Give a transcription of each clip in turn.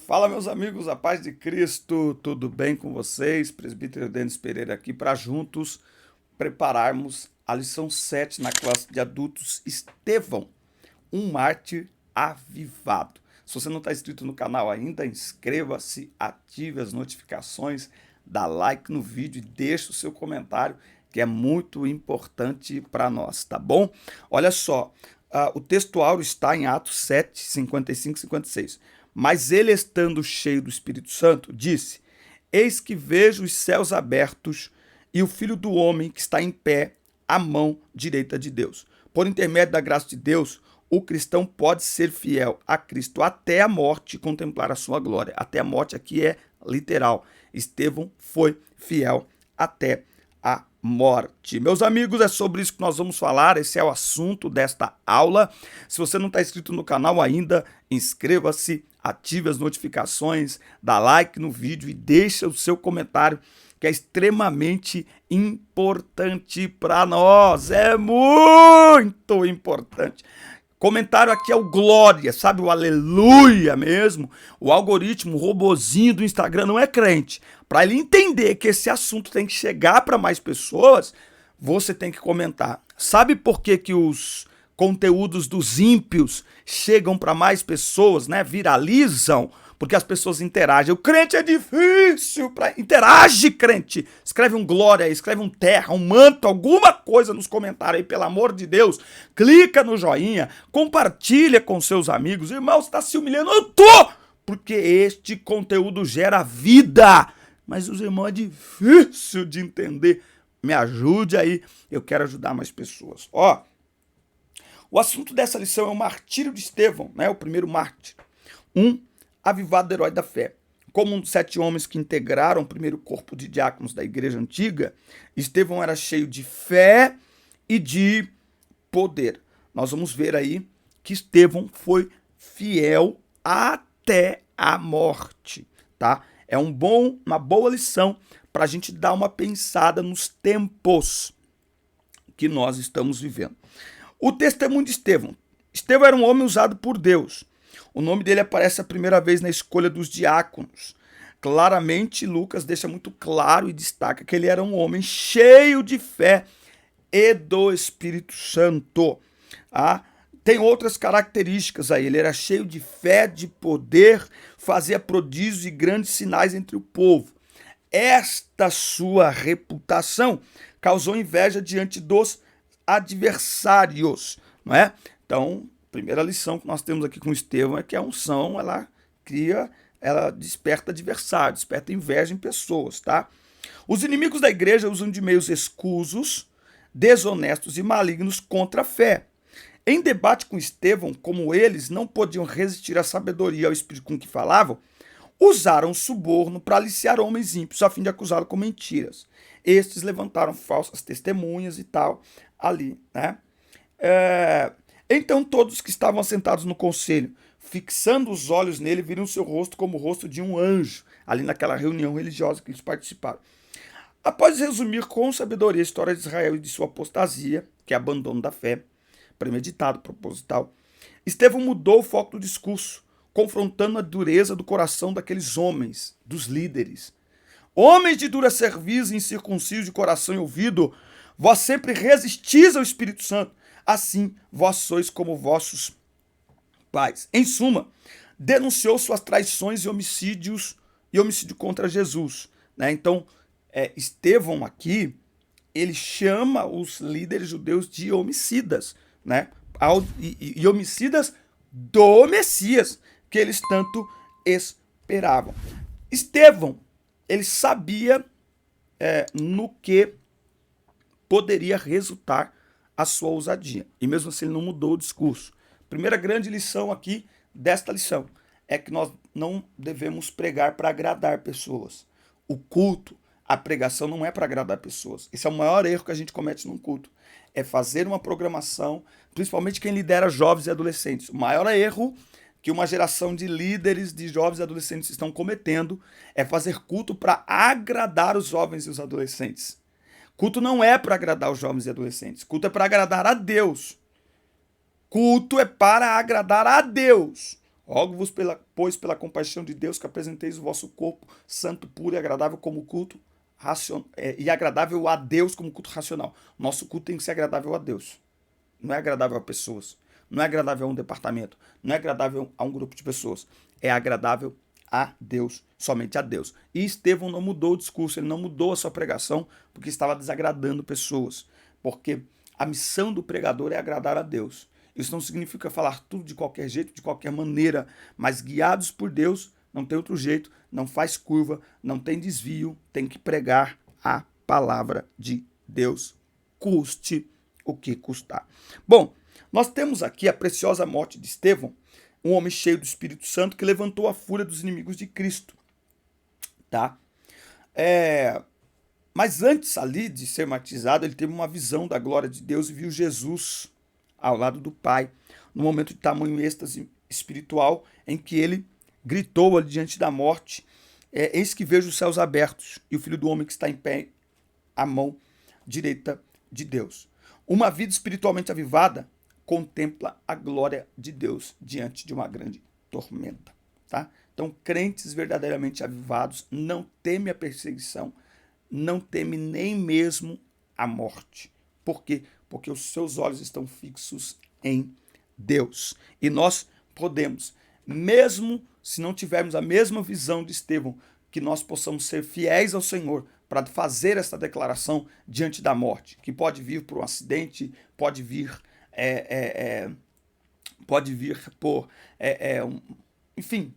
Fala, meus amigos, a paz de Cristo, tudo bem com vocês? Presbítero Denis Pereira aqui para juntos prepararmos a lição 7 na classe de adultos Estevão, um mártir avivado. Se você não está inscrito no canal ainda, inscreva-se, ative as notificações, dá like no vídeo e deixe o seu comentário, que é muito importante para nós, tá bom? Olha só, o texto áureo está em Atos 7, 55 e 56. Mas ele, estando cheio do Espírito Santo, disse: Eis que vejo os céus abertos e o Filho do Homem que está em pé à mão direita de Deus. Por intermédio da graça de Deus, o cristão pode ser fiel a Cristo até a morte e contemplar a sua glória. Até a morte aqui é literal. Estevão foi fiel até a morte. Meus amigos, é sobre isso que nós vamos falar. Esse é o assunto desta aula. Se você não está inscrito no canal ainda, inscreva-se, ative as notificações, dá like no vídeo e deixa o seu comentário, que é extremamente importante para nós. É muito importante. Comentário aqui é o glória, sabe? O aleluia mesmo. O algoritmo, o robozinho do Instagram não é crente. Para ele entender que esse assunto tem que chegar para mais pessoas, você tem que comentar. Sabe por que que os conteúdos dos ímpios chegam para mais pessoas, né? Viralizam? Porque as pessoas interagem. O crente é difícil para... Interage, crente! Escreve um glória, escreve um terra, um manto, alguma coisa nos comentários aí, pelo amor de Deus. Clica no joinha, compartilha com seus amigos. Irmão, você está se humilhando? Eu tô! Porque este conteúdo gera vida. Mas os irmãos é difícil de entender. Me ajude aí, eu quero ajudar mais pessoas. Ó, o assunto dessa lição é o martírio de Estevão, né? O primeiro mártir. Avivado herói da fé. Como um dos 7 homens que integraram o primeiro corpo de diáconos da igreja antiga, Estevão era cheio de fé e de poder. Nós vamos ver aí que Estevão foi fiel até a morte, tá? É uma boa lição para a gente dar uma pensada nos tempos que nós estamos vivendo. O testemunho de Estevão. Estevão era um homem usado por Deus. O nome dele aparece a primeira vez na escolha dos diáconos. Claramente, Lucas deixa muito claro e destaca que ele era um homem cheio de fé e do Espírito Santo. Tem outras características aí. Ele era cheio de fé, de poder, fazia prodígios e grandes sinais entre o povo. Esta sua reputação causou inveja diante dos adversários, não é? Então, primeira lição que nós temos aqui com Estevão é que a unção, ela desperta adversário, desperta inveja em pessoas, tá? Os inimigos da igreja usam de meios escusos, desonestos e malignos contra a fé. Em debate com Estevão, como eles não podiam resistir à sabedoria e ao espírito com que falavam, usaram suborno para aliciar homens ímpios a fim de acusá-lo com mentiras. Estes levantaram falsas testemunhas e tal ali, né? Então todos que estavam sentados no conselho, fixando os olhos nele, viram seu rosto como o rosto de um anjo, ali naquela reunião religiosa que eles participaram. Após resumir com sabedoria a história de Israel e de sua apostasia, que é abandono da fé, premeditado, proposital, Estevão mudou o foco do discurso, confrontando a dureza do coração daqueles homens, dos líderes. Homens de dura cerviz, incircuncisos de coração e ouvido, vós sempre resistis ao Espírito Santo, assim vós sois como vossos pais. Em suma, denunciou suas traições e homicídio contra Jesus, né? Então, Estevão aqui, ele chama os líderes judeus de homicidas, né? E homicidas do Messias, que eles tanto esperavam. Estevão, ele sabia no que poderia resultar a sua ousadia. E mesmo assim ele não mudou o discurso. Primeira grande lição aqui desta lição é que nós não devemos pregar para agradar pessoas. O culto, a pregação não é para agradar pessoas. Esse é o maior erro que a gente comete num culto. É fazer uma programação, principalmente quem lidera jovens e adolescentes. O maior erro que uma geração de líderes de jovens e adolescentes estão cometendo é fazer culto para agradar os jovens e os adolescentes. Culto não é para agradar os jovens e adolescentes. Culto é para agradar a Deus. Culto é para agradar a Deus. Rogo-vos, pois, pela compaixão de Deus, que apresenteis o vosso corpo santo, puro e agradável como culto e agradável a Deus como culto racional. Nosso culto tem que ser agradável a Deus. Não é agradável a pessoas. Não é agradável a um departamento. Não é agradável a um grupo de pessoas. É agradável a Deus, somente a Deus. E Estevão não mudou o discurso, ele não mudou a sua pregação porque estava desagradando pessoas. Porque a missão do pregador é agradar a Deus. Isso não significa falar tudo de qualquer jeito, de qualquer maneira, mas guiados por Deus, não tem outro jeito, não faz curva, não tem desvio, tem que pregar a palavra de Deus, custe o que custar. Bom, nós temos aqui a preciosa morte de Estevão, um homem cheio do Espírito Santo que levantou a fúria dos inimigos de Cristo, tá? Mas antes ali de ser martirizado, ele teve uma visão da glória de Deus e viu Jesus ao lado do Pai, no momento de tamanho êxtase espiritual, em que ele gritou ali diante da morte, eis que vejo os céus abertos e o Filho do Homem que está em pé à mão direita de Deus. Uma vida espiritualmente avivada contempla a glória de Deus diante de uma grande tormenta, tá? Então, crentes verdadeiramente avivados não temem a perseguição, não temem nem mesmo a morte. Por quê? Porque os seus olhos estão fixos em Deus. E nós podemos, mesmo se não tivermos a mesma visão de Estevão, que nós possamos ser fiéis ao Senhor para fazer essa declaração diante da morte, que pode vir por um acidente, pode vir por enfim,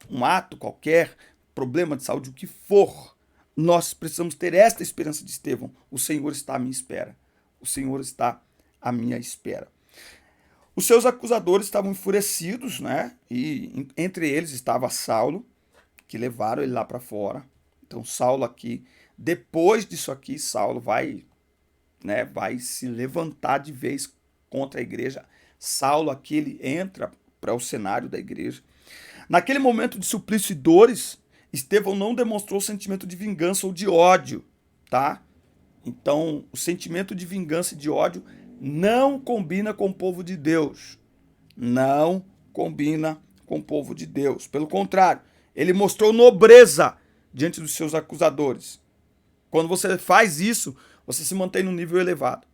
um ato qualquer, problema de saúde, o que for. Nós precisamos ter esta esperança de Estevão. O Senhor está à minha espera. O Senhor está à minha espera. Os seus acusadores estavam enfurecidos, né? E entre eles estava Saulo, que levaram ele lá para fora. Então Saulo aqui, depois disso aqui, Saulo vai se levantar de vez contra a igreja. Saulo aqui, ele entra para o cenário da igreja. Naquele momento de suplício e dores, Estevão não demonstrou sentimento de vingança ou de ódio, tá? Então, o sentimento de vingança e de ódio não combina com o povo de Deus. Não combina com o povo de Deus. Pelo contrário, ele mostrou nobreza diante dos seus acusadores. Quando você faz isso, você se mantém num nível elevado.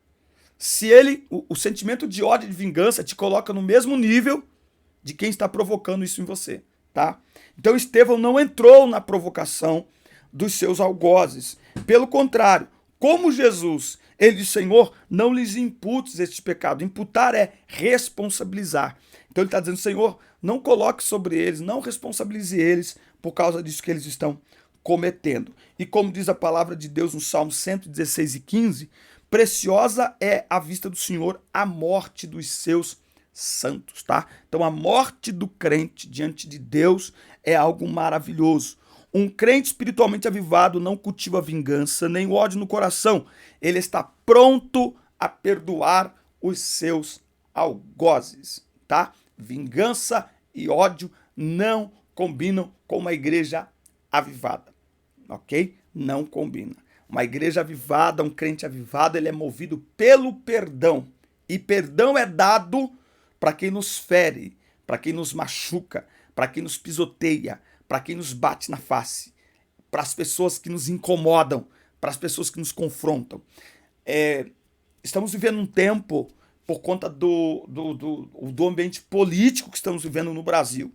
Se o sentimento de ódio e de vingança te coloca no mesmo nível de quem está provocando isso em você, tá? Então Estevão não entrou na provocação dos seus algozes. Pelo contrário, como Jesus, ele disse: Senhor, não lhes imputes este pecado. Imputar é responsabilizar. Então ele está dizendo: Senhor, não coloque sobre eles, não responsabilize eles por causa disso que eles estão cometendo. E como diz a palavra de Deus no Salmo 116:15, preciosa é à vista do Senhor a morte dos seus santos, tá? Então a morte do crente diante de Deus é algo maravilhoso. Um crente espiritualmente avivado não cultiva vingança nem ódio no coração. Ele está pronto a perdoar os seus algozes, tá? Vingança e ódio não combinam com uma igreja avivada, ok? Não combina. Uma igreja avivada, um crente avivado, ele é movido pelo perdão. E perdão é dado para quem nos fere, para quem nos machuca, para quem nos pisoteia, para quem nos bate na face, para as pessoas que nos incomodam, para as pessoas que nos confrontam. Estamos vivendo um tempo, por conta do ambiente político que estamos vivendo no Brasil.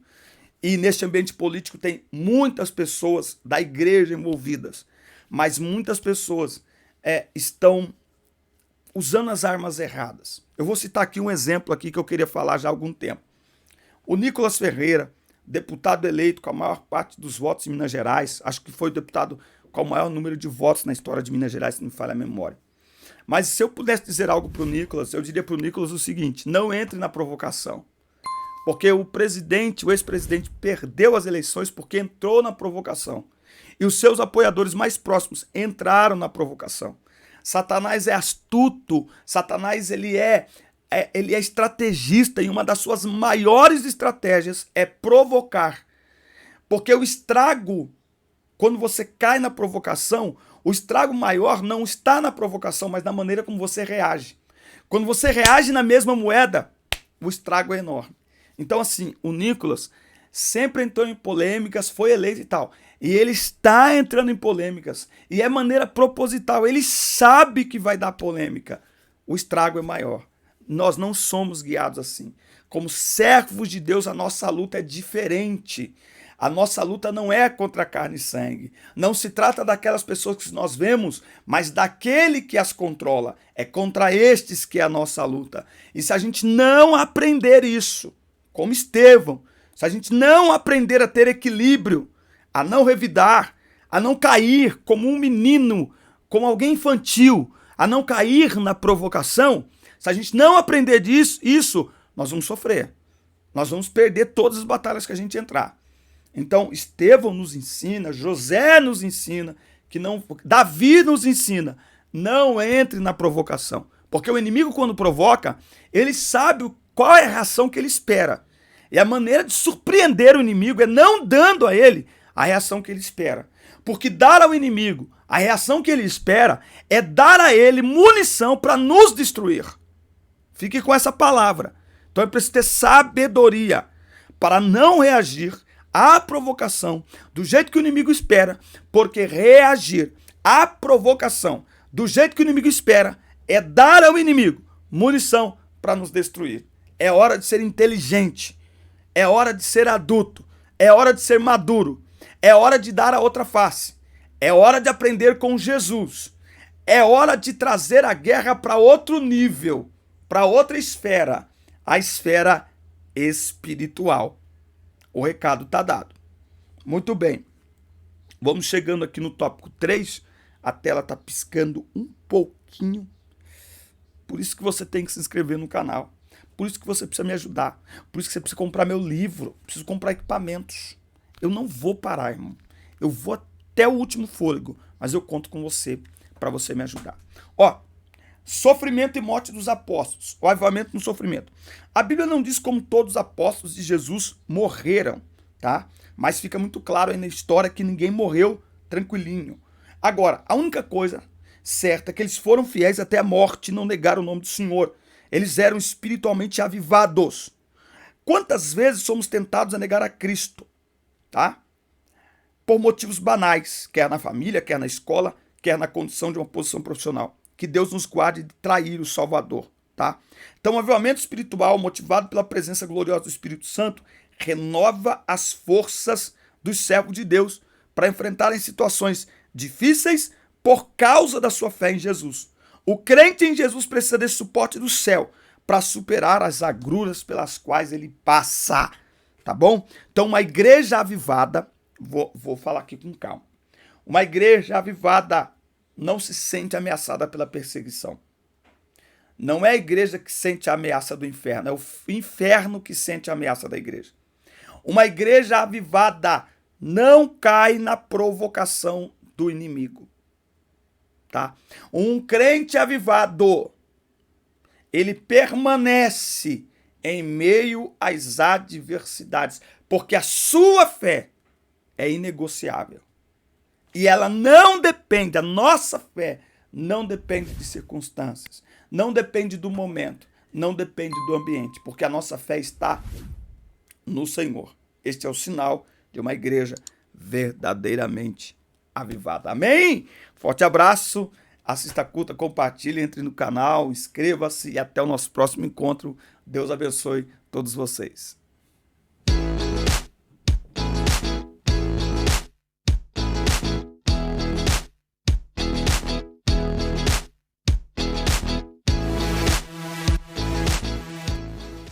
E neste ambiente político tem muitas pessoas da igreja envolvidas, mas muitas pessoas estão usando as armas erradas. Eu vou citar aqui um exemplo aqui que eu queria falar já há algum tempo. O Nicolas Ferreira, deputado eleito com a maior parte dos votos em Minas Gerais, acho que foi o deputado com o maior número de votos na história de Minas Gerais, se não me falha a memória. Mas se eu pudesse dizer algo para o Nicolas, eu diria para o Nicolas o seguinte: não entre na provocação. Porque o ex-presidente, perdeu as eleições porque entrou na provocação. E os seus apoiadores mais próximos entraram na provocação. Satanás é astuto, Satanás ele é estrategista, e uma das suas maiores estratégias é provocar. Porque o estrago, quando você cai na provocação, o estrago maior não está na provocação, mas na maneira como você reage. Quando você reage na mesma moeda, o estrago é enorme. Então, assim, o Nicolas sempre entrou em polêmicas, foi eleito e tal. E ele está entrando em polêmicas. E é maneira proposital. Ele sabe que vai dar polêmica. O estrago é maior. Nós não somos guiados assim. Como servos de Deus, a nossa luta é diferente. A nossa luta não é contra carne e sangue. Não se trata daquelas pessoas que nós vemos, mas daquele que as controla. É contra estes que é a nossa luta. E se a gente não aprender isso, como Estevão, se a gente não aprender a ter equilíbrio, a não revidar, a não cair como um menino, como alguém infantil, a não cair na provocação, se a gente não aprender isso, nós vamos sofrer. Nós vamos perder todas as batalhas que a gente entrar. Então, Estevão nos ensina, José nos ensina, Davi nos ensina, não entre na provocação. Porque o inimigo, quando provoca, ele sabe qual é a reação que ele espera. E a maneira de surpreender o inimigo é não dando a ele a reação que ele espera. Porque dar ao inimigo a reação que ele espera é dar a ele munição para nos destruir. Fique com essa palavra. Então é preciso ter sabedoria para não reagir à provocação do jeito que o inimigo espera, porque reagir à provocação do jeito que o inimigo espera é dar ao inimigo munição para nos destruir. É hora de ser inteligente, é hora de ser adulto, é hora de ser maduro, é hora de dar a outra face, é hora de aprender com Jesus, é hora de trazer a guerra para outro nível, para outra esfera, a esfera espiritual. O recado está dado. Muito bem. Vamos chegando aqui no tópico 3. A tela está piscando um pouquinho. Por isso que você tem que se inscrever no canal. Por isso que você precisa me ajudar. Por isso que você precisa comprar meu livro. Preciso comprar equipamentos. Eu não vou parar, irmão. Eu vou até o último fôlego. Mas eu conto com você para você me ajudar. Ó, sofrimento e morte dos apóstolos. O avivamento no sofrimento. A Bíblia não diz como todos os apóstolos de Jesus morreram, tá? Mas fica muito claro aí na história que ninguém morreu tranquilinho. Agora, a única coisa certa é que eles foram fiéis até a morte e não negaram o nome do Senhor. Eles eram espiritualmente avivados. Quantas vezes somos tentados a negar a Cristo, tá? Por motivos banais, quer na família, quer na escola, quer na condição de uma posição profissional. Que Deus nos guarde de trair o Salvador, tá? Então, o avivamento espiritual, motivado pela presença gloriosa do Espírito Santo, renova as forças dos servos de Deus para enfrentarem situações difíceis por causa da sua fé em Jesus. O crente em Jesus precisa desse suporte do céu para superar as agruras pelas quais ele passa, tá bom? Então, uma igreja avivada, vou falar aqui com calma, uma igreja avivada não se sente ameaçada pela perseguição. Não é a igreja que sente a ameaça do inferno, é o inferno que sente a ameaça da igreja. Uma igreja avivada não cai na provocação do inimigo, tá? Um crente avivado, ele permanece em meio às adversidades, porque a sua fé é inegociável. E ela não depende, a nossa fé não depende de circunstâncias, não depende do momento, não depende do ambiente, porque a nossa fé está no Senhor. Este é o sinal de uma igreja verdadeiramente avivada. Amém? Forte abraço, assista a culta, compartilhe, entre no canal, inscreva-se e até o nosso próximo encontro. Deus abençoe todos vocês.